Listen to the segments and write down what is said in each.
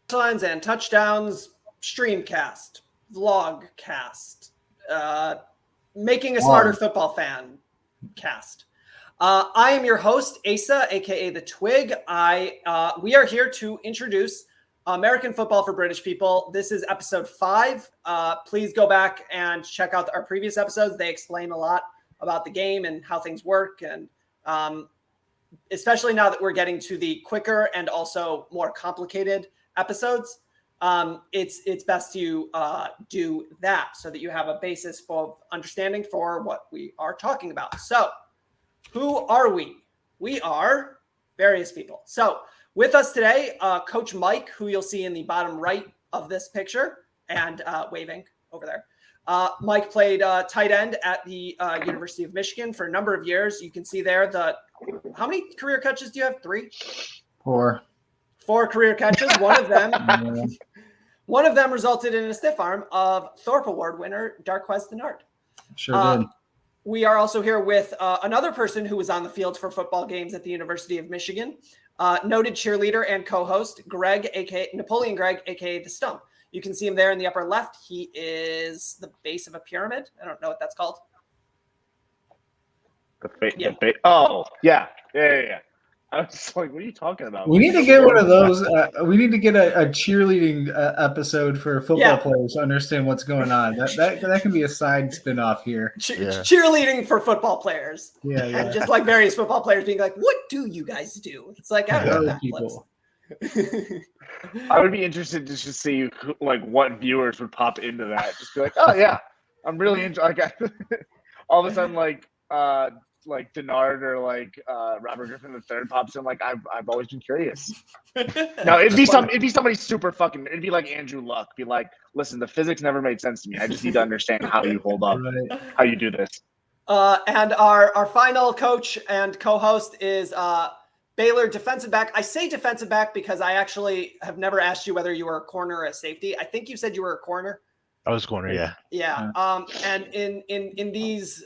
Touchlines and touchdowns, streamcast, vlogcast, making a smarter football fan cast. I am your host, Asa, aka the Twig. We are here to introduce American football for British people. This is episode 5. Please go back and check out our previous episodes. They explain a lot about the game and how things work, and especially now that we're getting to the quicker and also more complicated episodes, it's best to do that so that you have a basis for understanding for what we are talking about. So who are we? We are various people. So with us today, Coach Mike, who you'll see in the bottom right of this picture and waving over there. Mike played tight end at the University of Michigan for a number of years. You can see there how many career catches do you have? 3? 4. 4 career catches. One of them resulted in a stiff arm of Thorpe Award winner Darquez Denard. Sure did. We are also here with another person who was on the field for football games at the University of Michigan, noted cheerleader and co-host Napoleon Gregg, aka the Stump. You can see him there in the upper left. He is the base of a pyramid. I don't know what that's called. Oh, yeah. I was just like, what are you talking about? We need to get one of those. We need to get a cheerleading episode for football players to understand what's going on. That can be a side spin-off here. Cheerleading for football players. Yeah. And just like various football players being like, what do you guys do? It's like, I don't know. People. I would be interested to just see like what viewers would pop into that. Just be like, oh yeah, I'm really into. Like, all of a sudden, like Denard or like Robert Griffin III pops in. Like I've always been curious. No, it'd be somebody super fucking. It'd be like Andrew Luck. Be like, listen, the physics never made sense to me. I just need to understand how you hold up, how you do this. And our final coach and co-host is Baylor defensive back. I say defensive back because I actually have never asked you whether you were a corner or a safety. I think you said you were a corner. I was corner, yeah. Yeah. And in these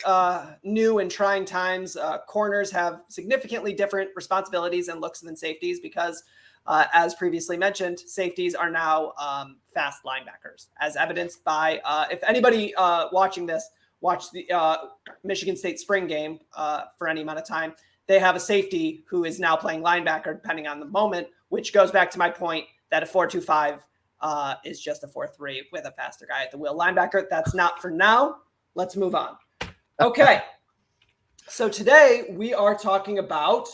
new and trying times, corners have significantly different responsibilities and looks than safeties because, as previously mentioned, safeties are now fast linebackers, as evidenced by if anybody watching this watched the Michigan State spring game for any amount of time, they have a safety who is now playing linebacker depending on the moment, which goes back to my point that a 4-2-5 is just a 4-3 with a faster guy at the wheel linebacker. That's not for now. Let's move on. Okay. So today we are talking about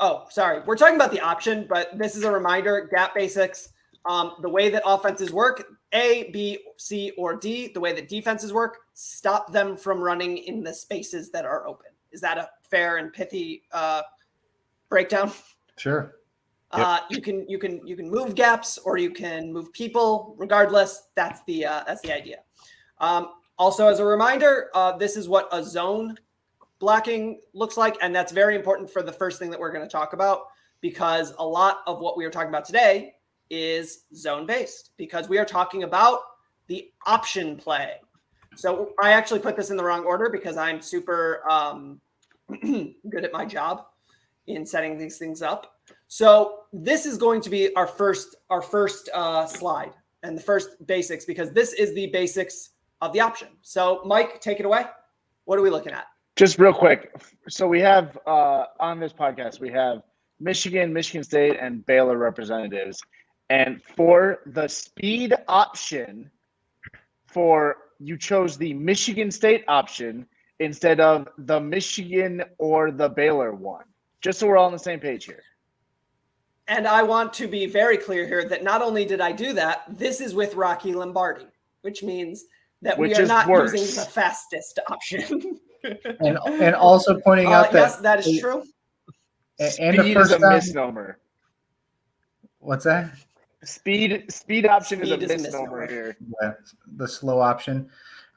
we're talking about the option, but this is a reminder, gap basics. The way that offenses work, A, B, C, or D, the way that defenses work, stop them from running in the spaces that are open. Is that a fair and pithy breakdown? Sure. Yep. You can move gaps or you can move people. Regardless, that's the idea. Also, as a reminder, this is what a zone blocking looks like, and that's very important for the first thing that we're going to talk about because a lot of what we are talking about today is zone based because we are talking about the option play. So I actually put this in the wrong order because I'm super good at my job in setting these things up. So this is going to be our first slide and the first basics because this is the basics of the option. So Mike, take it away. What are we looking at? Just real quick. So we have on this podcast, we have Michigan, Michigan State, and Baylor representatives. And for the speed option, you chose the Michigan State option instead of the Michigan or the Baylor one. Just so we're all on the same page here. And I want to be very clear here that not only did I do that, this is with Rocky Lombardi, which means that we are not using the fastest option. and also pointing out that yes, that is true. And the first is a misnomer. What's that? Speed option is a misnomer here. Yeah, the slow option.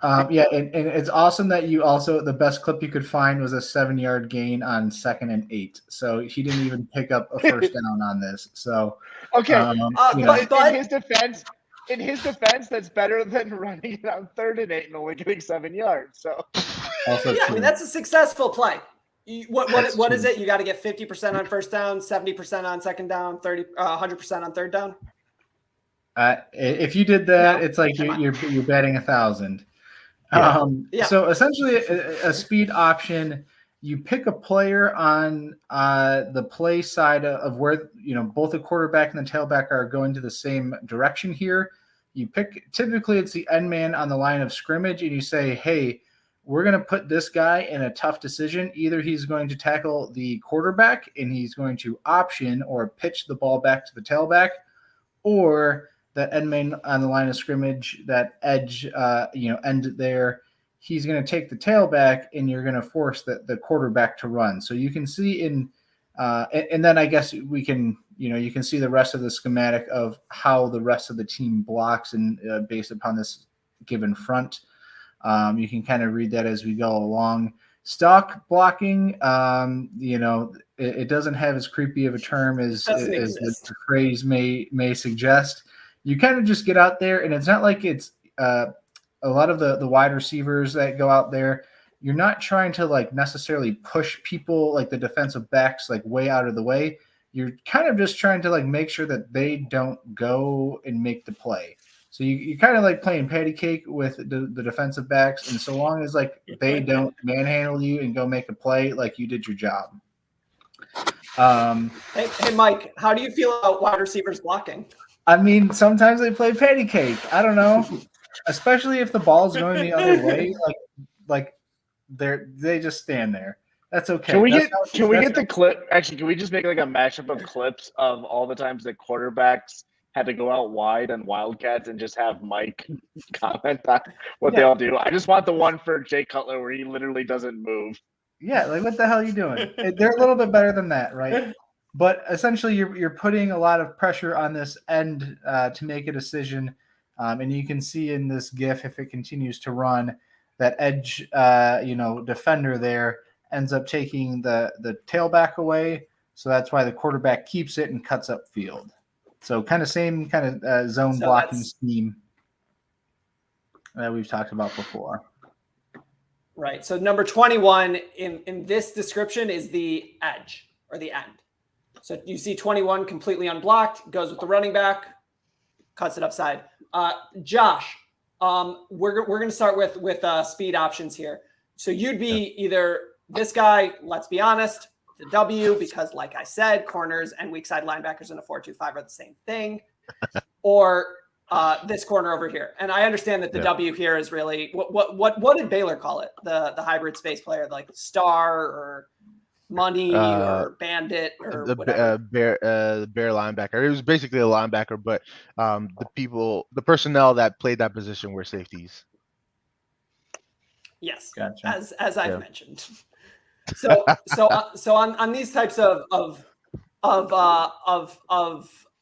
And it's awesome that you also, the best clip you could find was a 7-yard gain on 2nd and 8. So he didn't even pick up a first down on this. So okay, but in his defense, that's better than running it on 3rd and 8 and only getting 7 yards. So also, I mean that's a successful play. What is it? You got to get 50% on first down, 70% on second down, 100% on third down. If you did that, No? it's like you're betting 1,000. Yeah. So essentially, a speed option. You pick a player on the play side of where both the quarterback and the tailback are going to the same direction here. You pick, typically it's the end man on the line of scrimmage, and you say, hey, we're going to put this guy in a tough decision. Either he's going to tackle the quarterback and he's going to option or pitch the ball back to the tailback, or that end man on the line of scrimmage, that edge, end there, he's going to take the tailback and you're going to force the quarterback to run. So you can see and then I guess we can, you can see the rest of the schematic of how the rest of the team blocks and based upon this given front. You can kind of read that as we go along. Stock blocking, it doesn't have as creepy of a term as the phrase may suggest. You kind of just get out there, and it's not like it's a lot of the wide receivers that go out there. You're not trying to like necessarily push people like the defensive backs like way out of the way. You're kind of just trying to like make sure that they don't go and make the play. So you kind of like playing patty cake with the defensive backs, and so long as like they don't manhandle you and go make a play, like you did your job. Hey, Mike, how do you feel about wide receivers blocking? I mean, sometimes they play patty cake. I don't know, especially if the ball's going the other way. Like they just stand there. That's okay. Can we get the clip? Actually, can we just make like a mashup of clips of all the times that quarterbacks had to go out wide on Wildcats and just have Mike comment on what they all do? I just want the one for Jay Cutler where he literally doesn't move. Yeah, like what the hell are you doing? They're a little bit better than that, right? But essentially, you're putting a lot of pressure on this end to make a decision, and you can see in this GIF, if it continues to run, that edge, defender there ends up taking the tailback away. So that's why the quarterback keeps it and cuts up field. So kind of same kind of zone blocking scheme that we've talked about before. Right. So number 21 in this description is the edge or the end. So you see 21 completely unblocked, goes with the running back, cuts it upside. Josh, we're going to start with speed options here. So you'd be either this guy, let's be honest, the W, because like I said, corners and weak side linebackers in a 4-2-5 are the same thing, or this corner over here. And I understand that the W here is really what did Baylor call it? The hybrid space player, like star or money or bandit or whatever. The bear linebacker. It was basically a linebacker, but the personnel that played that position were safeties. Yes, gotcha. As I've mentioned. So on these types of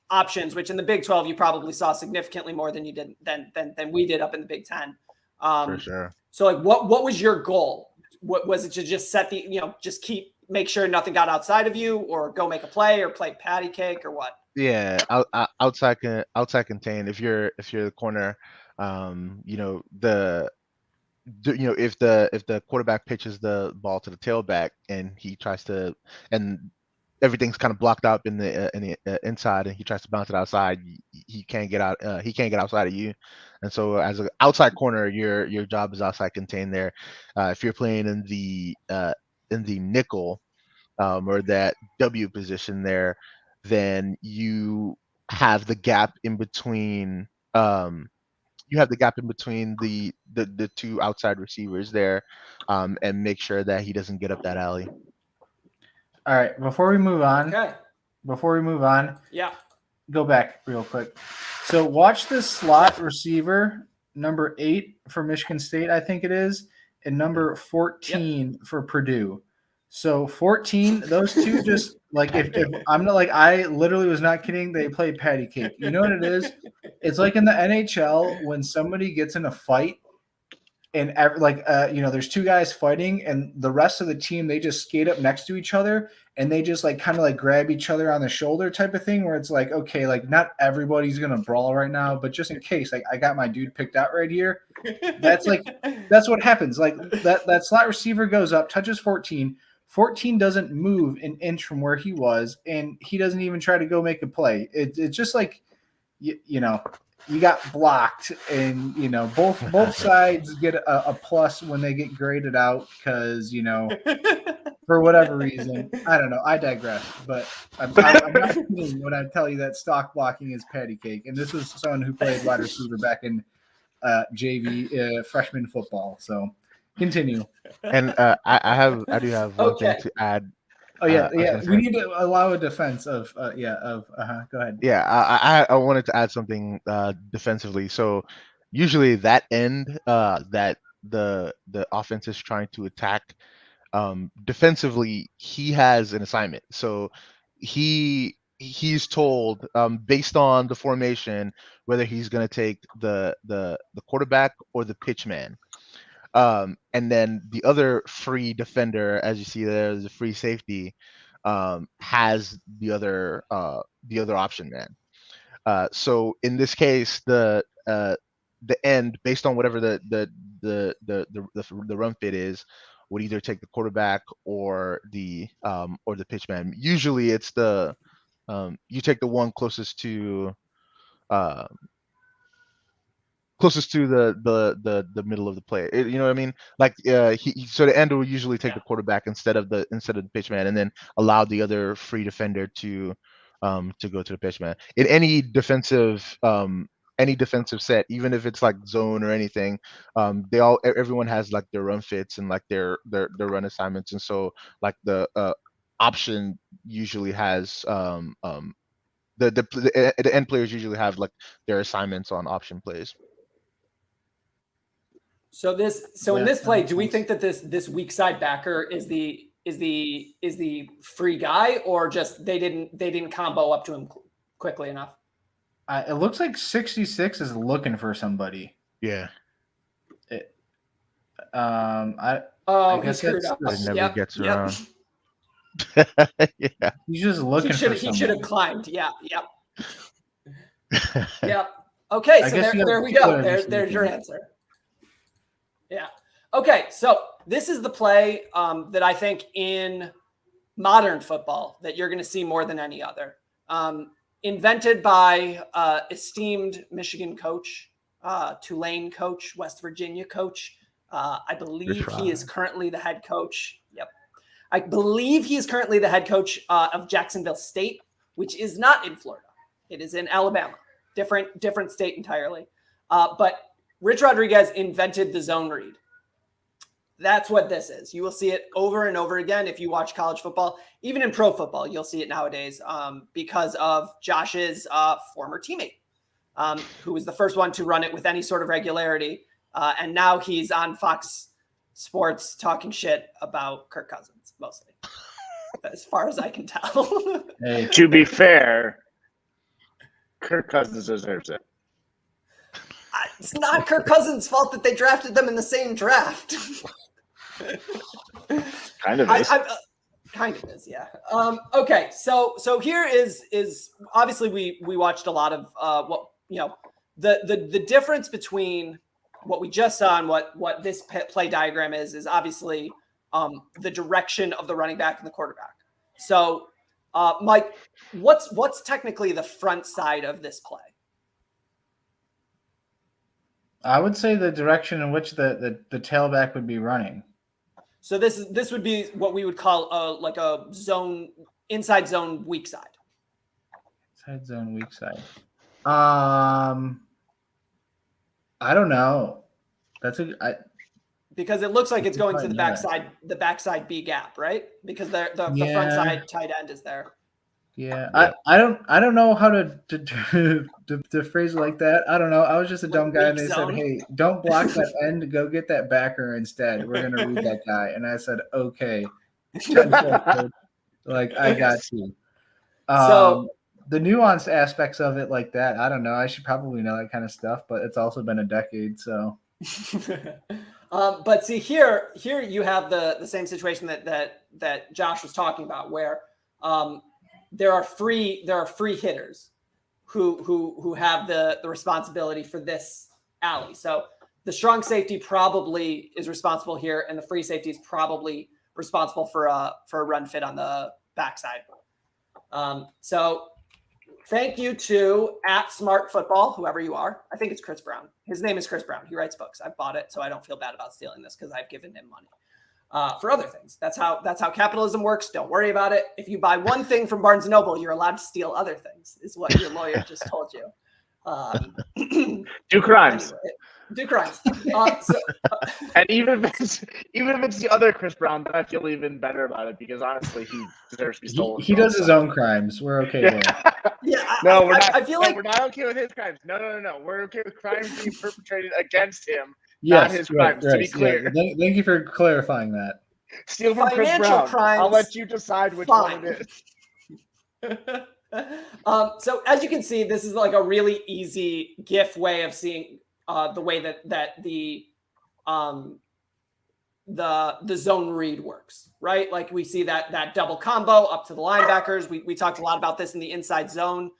options, which in the Big 12 you probably saw significantly more than you did than we did up in the Big 10. For sure. So like, what was your goal? What was it, to just set make sure nothing got outside of you, or go make a play, or play patty cake, or what? Yeah, outside contain. If you're the corner, if the quarterback pitches the ball to the tailback and he tries to, and everything's kind of blocked up in the inside, and he tries to bounce it outside, he can't get out. He can't get outside of you, and so as an outside corner, your job is outside contain there. If you're playing in the nickel or that W position there, then you have the gap in between. You have the gap in between the two outside receivers there, and make sure that he doesn't get up that alley. All right, before we move on, go back real quick. So watch this slot receiver, number 8 for Michigan State, I think it is, and number 14 for Purdue. So 14, those two just like if I'm not like, I literally was not kidding, they play patty cake. You know what it is? It's like in the NHL when somebody gets in a fight and there's two guys fighting and the rest of the team, they just skate up next to each other and they just like kind of like grab each other on the shoulder type of thing, where it's like, okay, like not everybody's gonna brawl right now, but just in case, like I got my dude picked out right here. That's what happens. Like that slot receiver goes up, touches 14. 14 doesn't move an inch from where he was, and he doesn't even try to go make a play. It's just like, you know, you got blocked, and both sides get a plus when they get graded out because for whatever reason. I don't know. I digress, but I'm not kidding when I tell you that stock blocking is patty cake. And this was someone who played wide receiver back in JV freshman football. So continue. And I do have one thing to add. Oh yeah. We need to allow a defense of go ahead. Yeah, I wanted to add something defensively. So usually that end that the offense is trying to attack, defensively he has an assignment. So he's told, based on the formation, whether he's going to take the quarterback or the pitch man. And then the other free defender, as you see there, the free safety, has the other option man. So in this case, the end, based on whatever the run fit is, would either take the quarterback or the pitch man. Usually it's the you take the one closest to the middle of the play. You know what I mean? Like so the end will usually take the quarterback instead of the pitch man, and then allow the other free defender to go to the pitch man. In any defensive set, even if it's like zone or anything, everyone has like their run fits and like their run assignments, and so like the option usually has the end players usually have like their assignments on option plays. So in this play, do we think that this weak side backer is the free guy, or just they didn't combo up to him quickly enough? It looks like 66 is looking for somebody. Yeah. I guess he screwed up. It never gets around. Yeah. He's just looking for somebody. He should have climbed. Yeah. Yep. Yep. Okay, so there we go. There's your answer. Yeah. Okay, so this is the play that I think in modern football that you're going to see more than any other. Invented by esteemed Michigan coach, Tulane coach, West Virginia coach. I believe he is currently the head coach. Yep. I believe he is currently the head coach of Jacksonville State, which is not in Florida. It is in Alabama. Different state entirely. But Rich Rodriguez invented the zone read. That's what this is. You will see it over and over again if you watch college football. Even in pro football, you'll see it nowadays because of Josh's former teammate, who was the first one to run it with any sort of regularity. And now he's on Fox Sports talking shit about Kirk Cousins, mostly, as far as I can tell. Hey, to be fair, Kirk Cousins deserves it. It's not Kirk Cousins' fault that they drafted them in the same draft. Kind of is. Kind of is, yeah. Okay, so here is obviously we watched a lot of the difference between what we just saw and what this play diagram is obviously the direction of the running back and the quarterback. So, Mike, what's technically the front side of this play? I would say the direction in which the tailback would be running. So this would be what we would call like a zone, inside zone, weak side. Inside zone, weak side. I don't know. Because it looks like it's going to the backside B gap, right? Because the front side tight end is there. Yeah. I don't know how to phrase it like that. I don't know. I was just a dumb guy, and they said, "Hey, don't block that end. Go get that backer instead. We're gonna read that guy." And I said, "Okay." Like, I got you. So the nuanced aspects of it, like that, I don't know. I should probably know that kind of stuff, but it's also been a decade, so. But see here you have the same situation that Josh was talking about, where there are free hitters who have the responsibility for this alley. So the strong safety probably is responsible here, and the free safety is probably responsible for a run fit on the backside. So thank you to @SmartFootball, whoever you are. I think it's Chris Brown. His name is Chris Brown. He writes books. I bought it, so I don't feel bad about stealing this because I've given him money for other things. That's how capitalism works. Don't worry about it. If you buy one thing from Barnes & Noble, you're allowed to steal other things, is what your lawyer just told you. Do crimes. Anyway, do crimes. And even if it's the other Chris Brown, then I feel even better about it because honestly, he deserves to be stolen. He does his own crimes. We're okay there. Yeah, No, we're not. I feel like we're not okay with his crimes. No. We're okay with crimes being perpetrated against him, Yes, not his crimes. right. To be clear, Yeah. Thank you for clarifying that. steal from Chris Financial Brown. crimes, I'll let you decide which fine. one it is. So as you can see, this is like a really easy GIF way of seeing the way that the zone read works, right? Like we see that double combo up to the linebackers. We talked a lot about this in the inside zone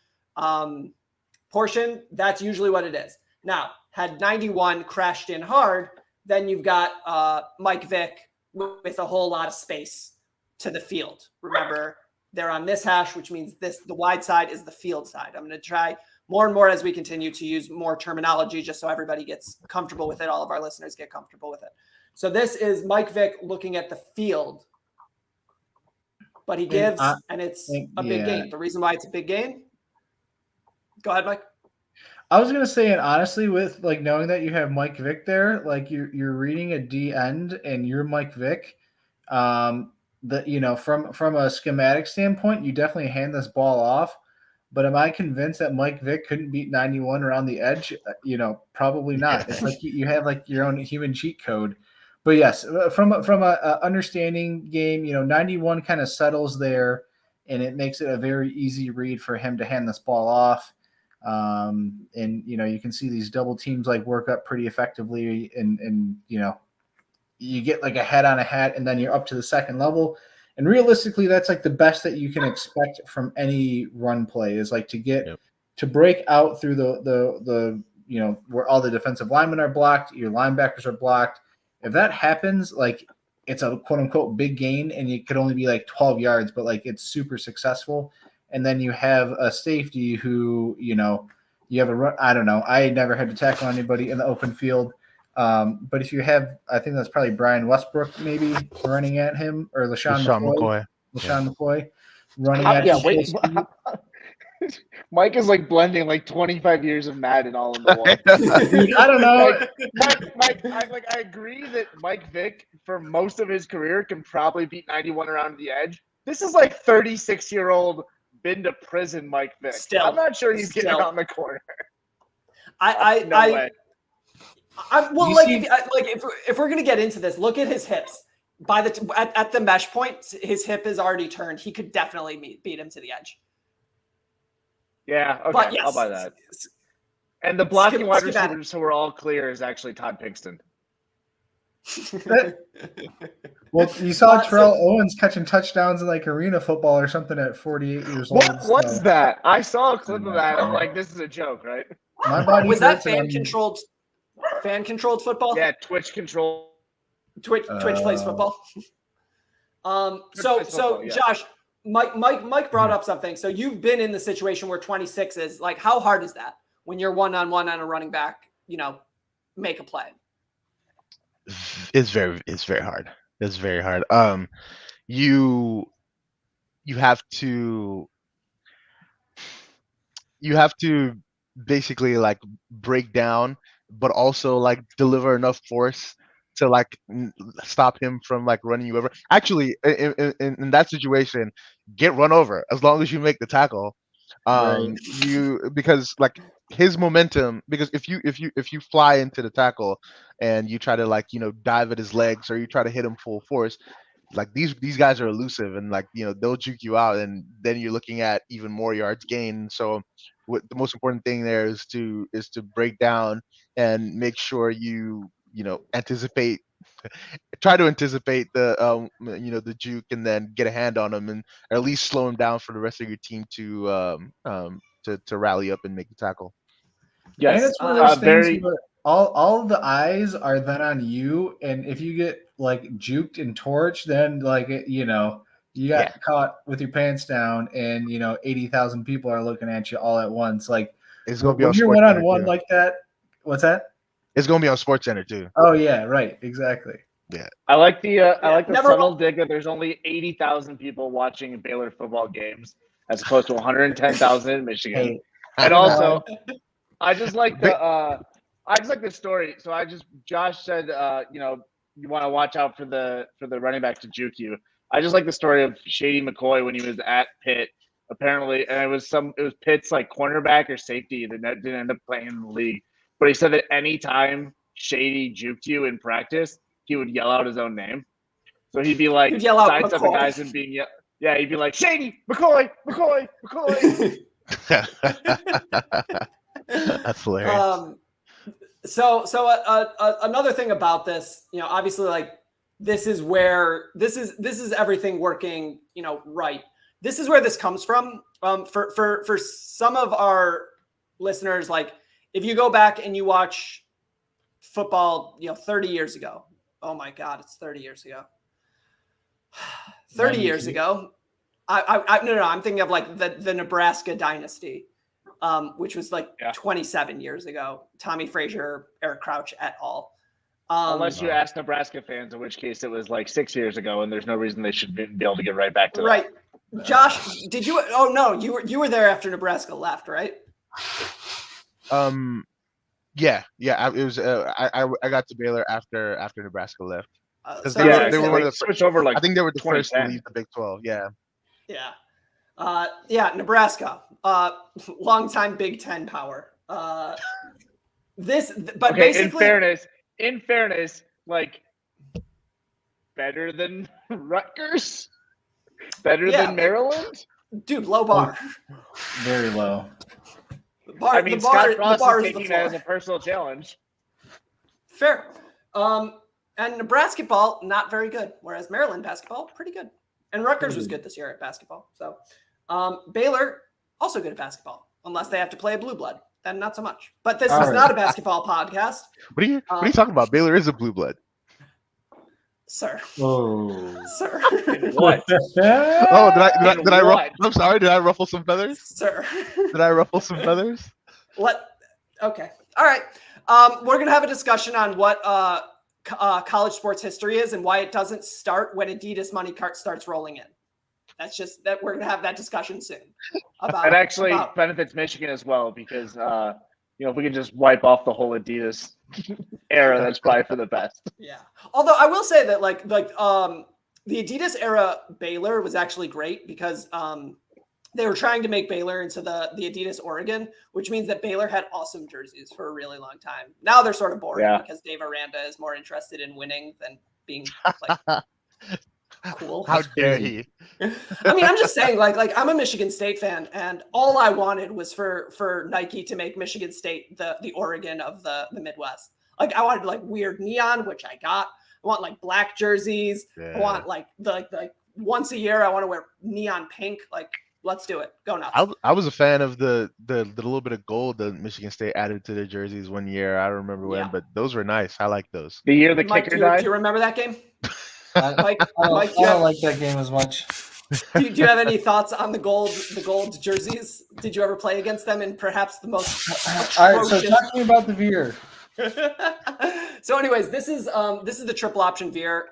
portion. That's usually what it is. Now, had 91 crashed in hard, then you've got Mike Vick with a whole lot of space to the field. Remember, they're on this hash, which means the wide side is the field side. I'm going to try more and more as we continue to use more terminology, just so everybody gets comfortable with it. All of our listeners get comfortable with it. So this is Mike Vick looking at the field, but he gives, and it's a big gain. The reason why it's a big gain. Go ahead, Mike. I was gonna say, and honestly, with like knowing that you have Mike Vick there, like you're reading a D end and you're Mike Vick, from a schematic standpoint, you definitely hand this ball off. But am I convinced that Mike Vick couldn't beat 91 around the edge? Probably not. It's like you have like your own human cheat code. But yes, from a understanding game, 91 kind of settles there, and it makes it a very easy read for him to hand this ball off. And you can see these double teams like work up pretty effectively, and you get like a head on a hat, and then you're up to the second level. And realistically, that's like the best that you can expect from any run play is like to get to break out through the where all the defensive linemen are blocked, your linebackers are blocked. If that happens, like it's a quote unquote big gain, and it could only be like 12 yards, but like it's super successful. And then you have a safety who, you have a run. I don't know. I never had to tackle anybody in the open field. But if you have, I think that's probably Brian Westbrook maybe running at him, or LaShawn McCoy running at him. Mike is like blending like 25 years of Madden all into one. Dude, I don't know. I agree that Mike Vick for most of his career can probably beat 91 around the edge. This is like 36-year-old been to prison Mike Vick. Still, I'm not sure he's getting around the corner. No way. If we're gonna get into this, look at his hips. At the mesh point, his hip is already turned. He could definitely beat him to the edge. Yeah, okay, but yes, I'll buy that. And the blocking wide receiver, so we're all clear, is actually Todd Pinkston. Well, you saw Terrell Owens catching touchdowns in like arena football or something at 48 years old. What was that? I saw a clip of that. I'm like, this is a joke, right? Was that fan controlled football? Yeah, Twitch control. Twitch plays football. Josh, Mike brought up something. So you've been in the situation where 26 is like, how hard is that when you're one-on-one on a running back? Make a play. It's very hard. It's very hard. You have to basically like break down, but also like deliver enough force to like stop him from like running you over. Actually, in that situation, get run over as long as you make the tackle. Right. Because like his momentum, because if you fly into the tackle and you try to like dive at his legs, or you try to hit him full force, like these guys are elusive, and like they'll juke you out, and then you're looking at even more yards gained. So what the most important thing there is to break down and make sure you try to anticipate the the juke, and then get a hand on him, and or at least slow him down for the rest of your team to rally up and make the tackle. Yes, and it's one of those things where all of the eyes are then on you, and if you get like juked and torched, then like you got caught with your pants down, and 80,000 people are looking at you all at once. Like It's gonna be when on you're Sports one on Center, one too. like that. What's that? It's gonna be on Sports Center too. Oh yeah, right, exactly. Yeah. I like the never subtle dig that there's only 80,000 people watching Baylor football games as opposed to 110,000 in Michigan. Hey, And you know, also, I just like the story. So Josh said, you want to watch out for the running back to juke you. I just like the story of Shady McCoy when he was at Pitt, apparently, and it was Pitt's like cornerback or safety that didn't end up playing in the league. But he said that anytime Shady juked you in practice, he would yell out his own name. So he'd be like, You'd yell out sidestepping McCoy. guys and being he'd be like, Shady, McCoy, McCoy, McCoy. That's hilarious. So another thing about this, obviously, like this is everything working, right. This is where this comes from. For some of our listeners, like if you go back and you watch football, 30 years ago. Oh my God, it's 30 years ago. 30 years ago. I'm thinking of like the Nebraska dynasty. Which was like 27 years ago. Tommy Frazier, Eric Crouch et al. Unless you ask Nebraska fans, in which case it was like 6 years ago, and there's no reason they should be able to get right back to that. Right. Josh, did you? Oh no, you were there after Nebraska left, right? Yeah. It was. I got to Baylor after Nebraska left. So they were one of the switched over like I think they were the first to 2010. leave the Big 12. Yeah. Yeah. Nebraska, longtime Big Ten power. Basically, in fairness, like better than Rutgers, better than Maryland. Dude, low bar. Very low. Scott Frost the bar is is the taking that floor. as a personal challenge. Fair. And Nebraska ball, not very good. Whereas Maryland basketball, pretty good. And Rutgers was good this year at basketball. So Baylor, also good at basketball, unless they have to play a blue blood. Then not so much. But this is not a basketball podcast. What are you talking about? Baylor is a blue blood. Sir. Oh. Sir. What? Oh, did I what? I'm sorry, did I ruffle some feathers? Sir. Did I ruffle some feathers? Okay. All right. We're going to have a discussion on what college sports history is and why it doesn't start when Adidas money cart starts rolling in. That's just that we're going to have that discussion soon. It actually benefits Michigan as well because, if we can just wipe off the whole Adidas era, that's probably for the best. Yeah. Although I will say that like the Adidas era Baylor was actually great because they were trying to make Baylor into the Adidas Oregon, which means that Baylor had awesome jerseys for a really long time. Now they're sort of boring because Dave Aranda is more interested in winning than being like cool. How dare he? I mean, I'm just saying, like I'm a Michigan State fan, and all I wanted was for Nike to make Michigan State the Oregon of the Midwest. Like I wanted like weird neon, which I got. I want like black jerseys. Yeah. I want like once a year I want to wear neon pink. Like let's do it. Go nuts. I was a fan of the little bit of gold that Michigan State added to their jerseys one year. I don't remember when, but those were nice. I like those. The year the Mike, kicker died. Do you remember that game? I don't like that game as much. Do you have any thoughts on the gold jerseys? Did you ever play against them in perhaps the most All right, so talk to me about the veer. So anyways, this is the triple option veer.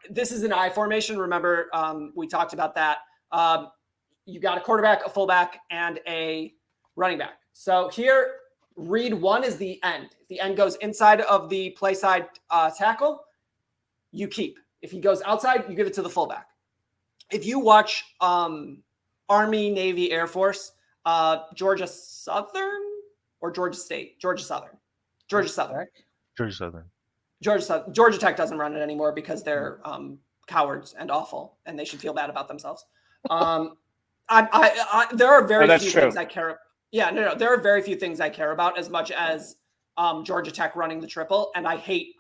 This is an I formation. Remember, we talked about that. You got a quarterback, a fullback, and a running back. So here, read one is the end. If the end goes inside of the play side tackle, you keep. If he goes outside, you give it to the fullback. If you watch Army, Navy, Air Force, Georgia Southern or Georgia State? Georgia Southern. Georgia Tech doesn't run it anymore because they're cowards and awful, and they should feel bad about themselves. There are very few things I care. Yeah, no. There are very few things I care about as much as Georgia Tech running the triple, and I hate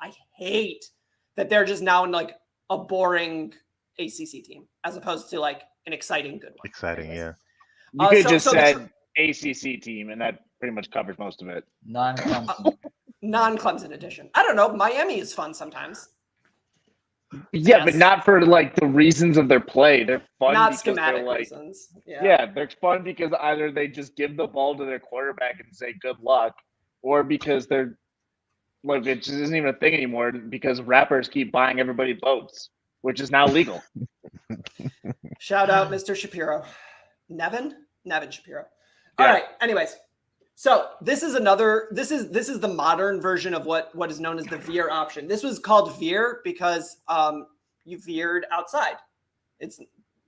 that they're just now in like a boring ACC team as opposed to like an exciting good one. Exciting, anyways. yeah. You could just said ACC team, and that pretty much covers most of it. Non-Clemson edition. I don't know. Miami is fun sometimes. Yeah, but not for like the reasons of their play. They're fun not because schematic they're like, reasons. yeah, they're fun because either they just give the ball to their quarterback and say good luck, or because they're like it just isn't even a thing anymore because rappers keep buying everybody boats, which is now legal. Shout out Mr. Shapiro. Nevin Shapiro. Yeah. All right. Anyways, so this is the modern version of what is known as the veer option. This was called veer because you veered outside. It's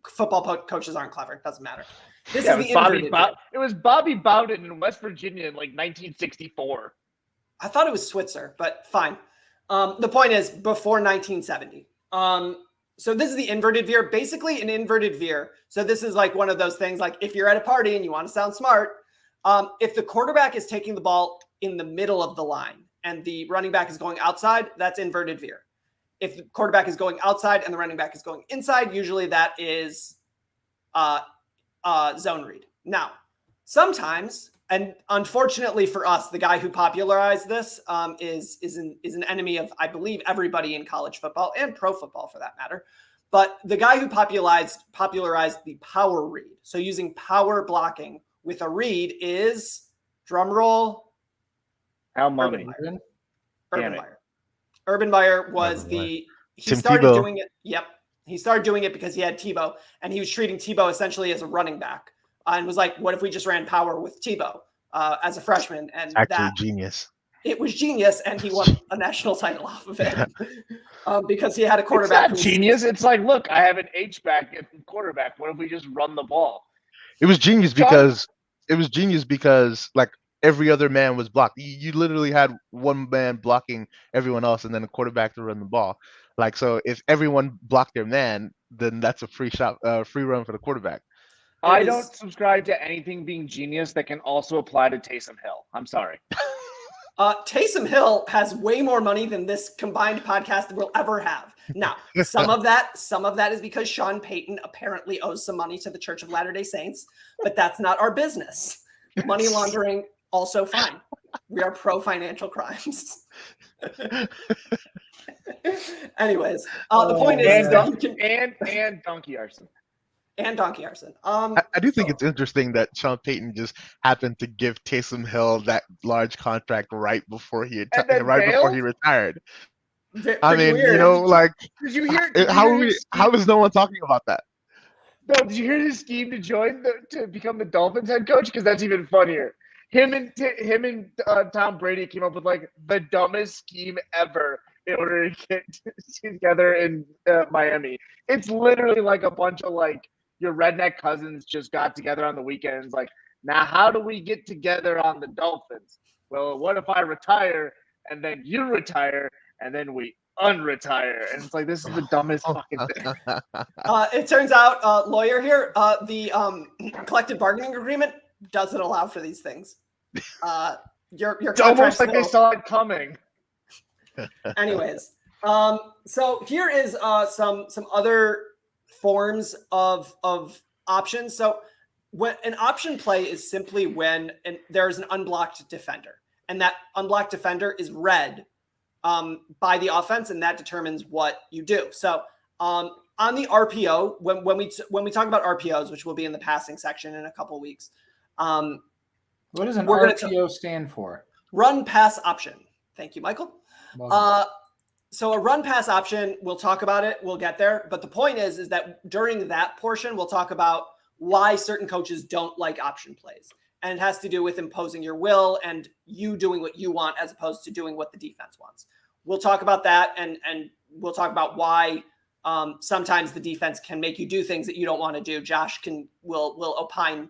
football coaches aren't clever. It doesn't matter. This is the inverted veer. It was Bobby Bowden in West Virginia in like 1964. I thought it was Switzer, but fine. The point is before 1970. So this is the inverted veer, basically an inverted veer. So this is like one of those things like if you're at a party and you want to sound smart, if the quarterback is taking the ball in the middle of the line and the running back is going outside, that's inverted veer. If the quarterback is going outside and the running back is going inside, usually that is zone read. Now, sometimes, and unfortunately for us, the guy who popularized this is an enemy of, I believe, everybody in college football and pro football for that matter. But the guy who popularized the power read, so using power blocking with a read is, drum roll, How mummy? Urban Meyer. Urban Meyer was he Tim started Tebow. doing it. Yep. He started doing it because he had Tebow and he was treating Tebow essentially as a running back and was like, what if we just ran power with Tebow as a freshman? And Actually, genius. It was genius, and he won a national title off of it because he had a quarterback. It's not genius. It's like, look, I have an H-back at quarterback. What if we just run the ball? It was genius because like every other man was blocked. You literally had one man blocking everyone else, and then a quarterback to run the ball. Like so, if everyone blocked their man, then that's a free run for the quarterback. I don't subscribe to anything being genius that can also apply to Taysom Hill. I'm sorry. Taysom Hill has way more money than this combined podcast will ever have. Now, some of that is because Sean Payton apparently owes some money to the Church of Latter-day Saints, but that's not our business. Money laundering, also fine. We are pro financial crimes. Anyways, the point is and donkey arson. And donkey arson. I do think it's interesting that Sean Payton just happened to give Taysom Hill that large contract right before he retired. I mean, weird. you know, like, did you hear? How is no one talking about that? No, did you hear his scheme to become the Dolphins head coach? Because that's even funnier. Him and Tom Brady came up with like the dumbest scheme ever in order to get together in Miami. It's literally like a bunch of like your redneck cousins just got together on the weekends. Like, now how do we get together on the Dolphins? Well, what if I retire and then you retire and then we unretire? And it's like, this is the dumbest fucking thing. It turns out, lawyer here, the collective bargaining agreement doesn't allow for these things. Your It's almost like they saw it coming. Anyways, so here is some other forms of options. So when an option play is simply when there's an unblocked defender, and that unblocked defender is read by the offense, and that determines what you do. So on the RPO, when we talk about RPOs, which will be in the passing section in a couple of weeks, what does an RPO stand for? Run pass option. Thank you, Michael. So a run pass option, we'll talk about it. We'll get there. But the point is that during that portion, we'll talk about why certain coaches don't like option plays. And it has to do with imposing your will and you doing what you want as opposed to doing what the defense wants. We'll talk about that. And we'll talk about why sometimes the defense can make you do things that you don't want to do. Josh will opine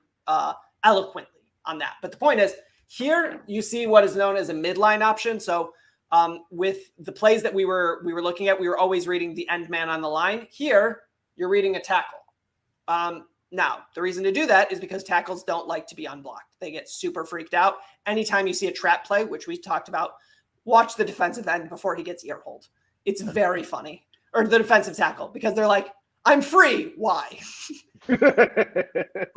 eloquently on that. But the point is, here you see what is known as a midline option. So with the plays that we were looking at, we were always reading the end man on the line. Here, you're reading a tackle. Now, the reason to do that is because tackles don't like to be unblocked. They get super freaked out. Anytime you see a trap play, which we talked about, watch the defensive end before he gets ear hold. It's very funny. Or the defensive tackle, because they're like, I'm free. Why?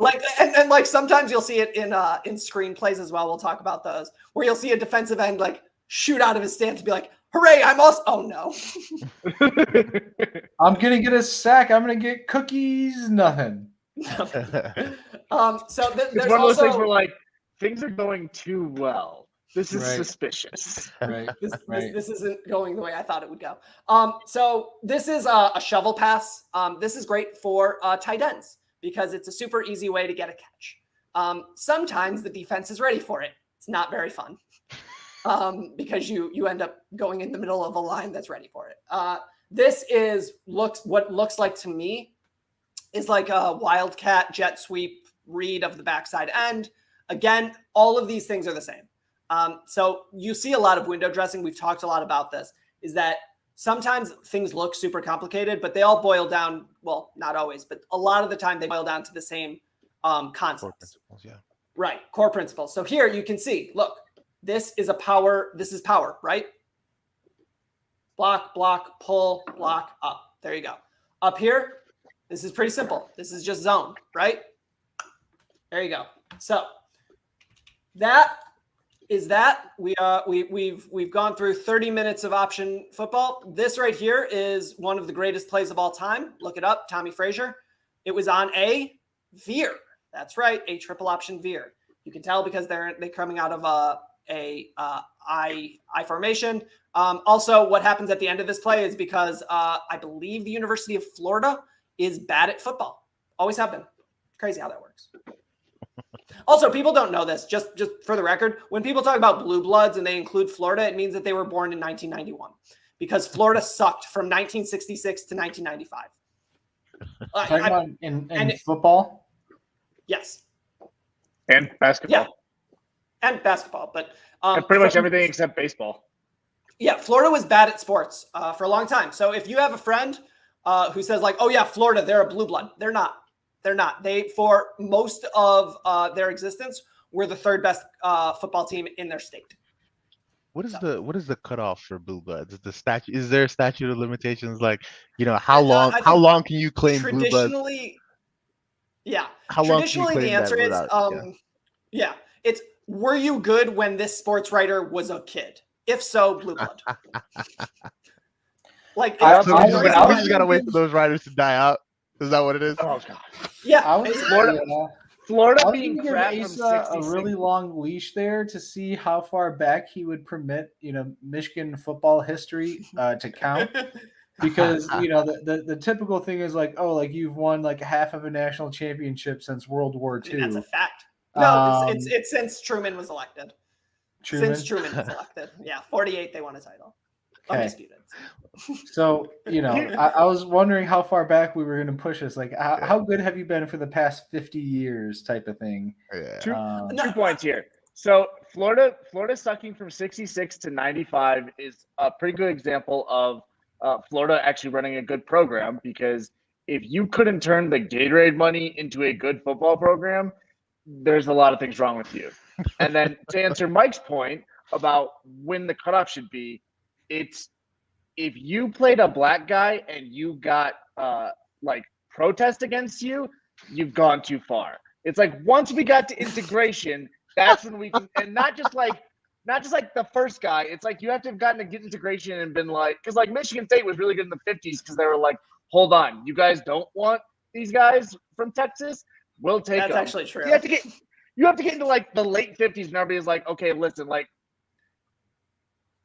Like, and like sometimes you'll see it in screenplays as well. We'll talk about those, where you'll see a defensive end like shoot out of his stance and be like, Hooray! I'm also. Oh no. I'm gonna get a sack. I'm gonna get cookies. Nothing. So It's there's one of those things also where like things are going too well. This is Right. suspicious. Right. this isn't going the way I thought it would go. So this is a shovel pass. This is great for tight ends because it's a super easy way to get a catch. Sometimes the defense is ready for it. It's not very fun because you end up going in the middle of a line that's ready for it. This what looks like to me is like a wildcat jet sweep read of the backside end. Again, all of these things are the same. So you see a lot of window dressing. We've talked a lot about this, is that sometimes things look super complicated, but they all boil down. Well, not always, but a lot of the time they boil down to the same concepts. Core principles, yeah. Right. Core principles. So here you can see, look, this is power, right? Block, block, pull, block, up. There you go. Up here, this is pretty simple. This is just zone, right? There you go. So that is that. We've gone through 30 minutes of option football. This right here is one of the greatest plays of all time. Look it up, Tommy Frazier. It was on a veer. That's right, a triple option veer. You can tell because they're coming out of a I formation. Also, what happens at the end of this play is because I believe the University of Florida is bad at football. Always have been. Crazy how that works. Also, people don't know this. Just for the record, when people talk about blue bloods and they include Florida, it means that they were born in 1991 because Florida sucked from 1966 to 1995. Talking about in football? Yes. And basketball. Yeah. And basketball, but and pretty much everything except baseball. Yeah, Florida was bad at sports for a long time. So if you have a friend who says like, "Oh yeah, Florida, they're a blue blood," they're not. They're not. They, for most of their existence, were the third best football team in their state. What is the cutoff for blue bloods? Is there a statute of limitations? Like, how long can you claim blue bloods? Traditionally, yeah. How long traditionally, can you claim the answer that is, yeah. It's were you good when this sports writer was a kid? If so, blue blood. Like, we just gotta wait for those writers to die out. Is that what it is? Oh god. Yeah, Florida I was being gonna give crap from Asa 66. a really long leash there to see how far back he would permit, Michigan football history to count. Because the typical thing is like, oh, like you've won like half of a national championship since World War II. That's a fact. No, it's since Truman was elected. Truman? Since Truman was elected. Yeah, 48 they won a title. Okay. Undisputed. So, I was wondering how far back we were going to push this. Like, how good have you been for the past 50 years type of thing? Yeah. 2 points here. So Florida sucking from 66 to 95 is a pretty good example of Florida actually running a good program, because if you couldn't turn the Gatorade money into a good football program, there's a lot of things wrong with you. And then to answer Mike's point about when the cutoff should be, it's if you played a black guy and you got protest against you, you've gone too far. It's like once we got to integration, that's when we can, and not just like the first guy. It's like you have to have gotten to get integration and been like, because like Michigan State was really good in the 50s because they were like, hold on, you guys don't want these guys from Texas? We'll take them. That's actually true. You have to get into like the late 50s and everybody's like, okay, listen, like,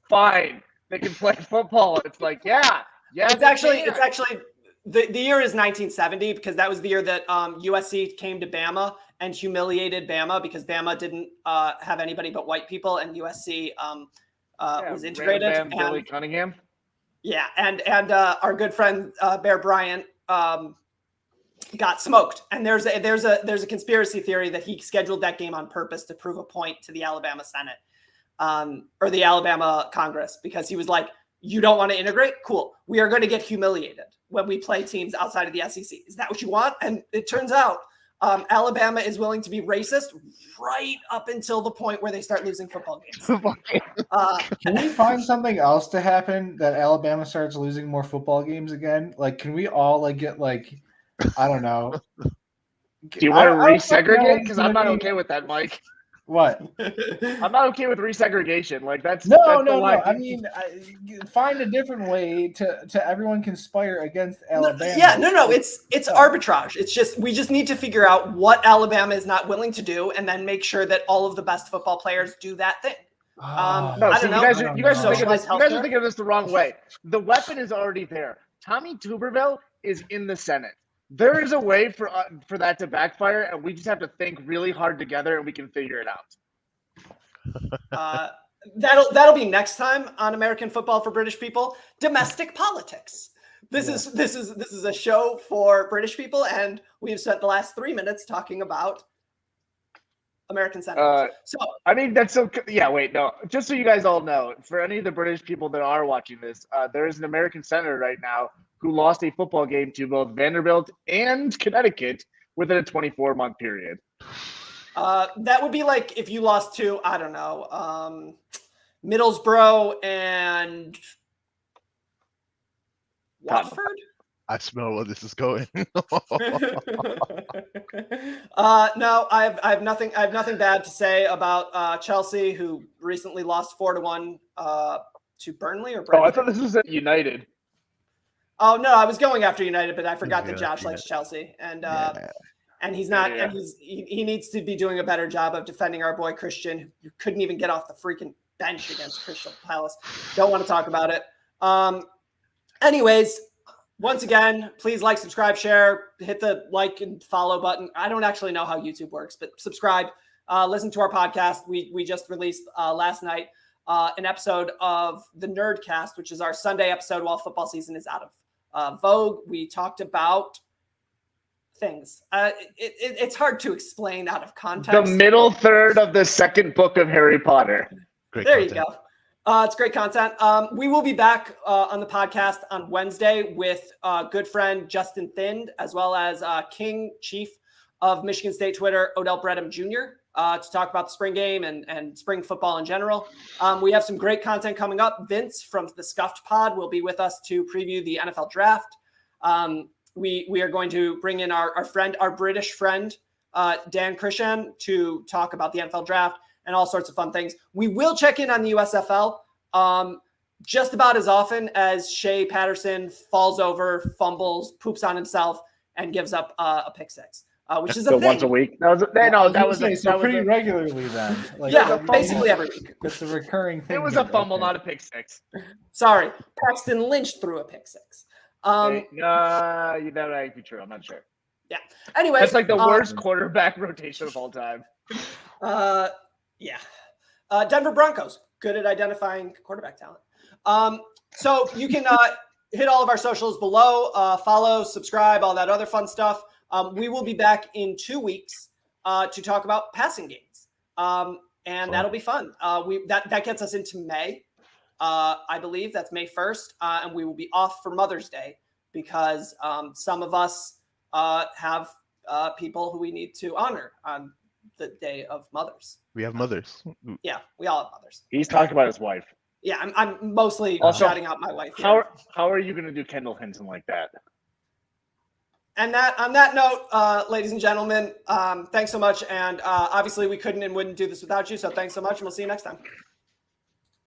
fine, they can play football. It's like, yeah. It's actually the year is 1970 because that was the year that USC came to Bama and humiliated Bama because Bama didn't have anybody but white people, and USC was integrated. And Billy Cunningham. Yeah, and our good friend Bear Bryant got smoked, and there's a conspiracy theory that he scheduled that game on purpose to prove a point to the Alabama Senate or the Alabama Congress, because he was like, you don't want to integrate? Cool. We are going to get humiliated when we play teams outside of the SEC. Is that what you want? And it turns out Alabama is willing to be racist right up until the point where they start losing football games. Can we find something else to happen that Alabama starts losing more football games again? Like, can we all get I don't know. Do you want to resegregate? Because I'm not okay with that, Mike. What? I'm not okay with resegregation. Like that's No. the line. I mean, find a different way to everyone conspire against Alabama. Yeah, no. It's arbitrage. It's just we just need to figure out what Alabama is not willing to do, and then make sure that all of the best football players do that thing. No, I see, don't know. you guys are Socialized thinking of this the wrong way. The weapon is already there. Tommy Tuberville is in the Senate. There is a way for that to backfire, and we just have to think really hard together, and we can figure it out. That'll be next time on American Football for British People. Domestic politics. This is a show for British people, and we've spent the last 3 minutes talking about American senators. I mean, that's so. Yeah, wait, no. Just so you guys all know, for any of the British people that are watching this, there is an American senator right now who lost a football game to both Vanderbilt and Connecticut within a 24-month period. That would be like if you lost to, I don't know, Middlesbrough and Watford. I smell where this is going. No, I have nothing bad to say about Chelsea, who recently lost 4-1 to Burnley or Brentford. Oh, I thought this was at United. Oh no, I was going after United, but I forgot that Josh likes Chelsea, and he's not, and he needs to be doing a better job of defending our boy Christian, who couldn't even get off the freaking bench against Crystal Palace. Don't want to talk about it. Anyways, once again, please like, subscribe, share, hit the like and follow button. I don't actually know how YouTube works, but subscribe. Listen to our podcast. We just released last night an episode of the Nerdcast, which is our Sunday episode while football season is out of vogue. We talked about things. It's hard to explain out of context. The middle third of the second book of Harry Potter. Great there content. You go. It's great content. We will be back on the podcast on Wednesday with good friend Justin Thind, as well as King Chief of Michigan State Twitter, Odell Bredham Jr., to talk about the spring game and spring football in general. We have some great content coming up. Vince from the Scuffed Pod will be with us to preview the NFL draft. We are going to bring in our British friend, Dan Christian, to talk about the NFL draft and all sorts of fun things. We will check in on the USFL just about as often as Shea Patterson falls over, fumbles, poops on himself, and gives up a pick six. Which is a thing. Once a week. That was pretty regularly then. Like, yeah, basically every week. It's a recurring thing. It was a fumble, not a pick six. Sorry, Paxton Lynch threw a pick six. That might be true. I'm not sure. Yeah. Anyways, that's like the worst quarterback rotation of all time. Yeah. Denver Broncos, good at identifying quarterback talent. So you can hit all of our socials below, follow, subscribe, all that other fun stuff. We will be back in 2 weeks to talk about passing games, and that'll be fun. That gets us into May, I believe. That's May 1st, and we will be off for Mother's Day because some of us have people who we need to honor on the day of mothers. We have mothers. Yeah, we all have mothers. He's talking about his wife. Yeah, I'm mostly also shouting out my wife here. How are you going to do Kendall Hinton like that? And on that note, ladies and gentlemen, thanks so much. And obviously we couldn't and wouldn't do this without you. So thanks so much. And we'll see you next time.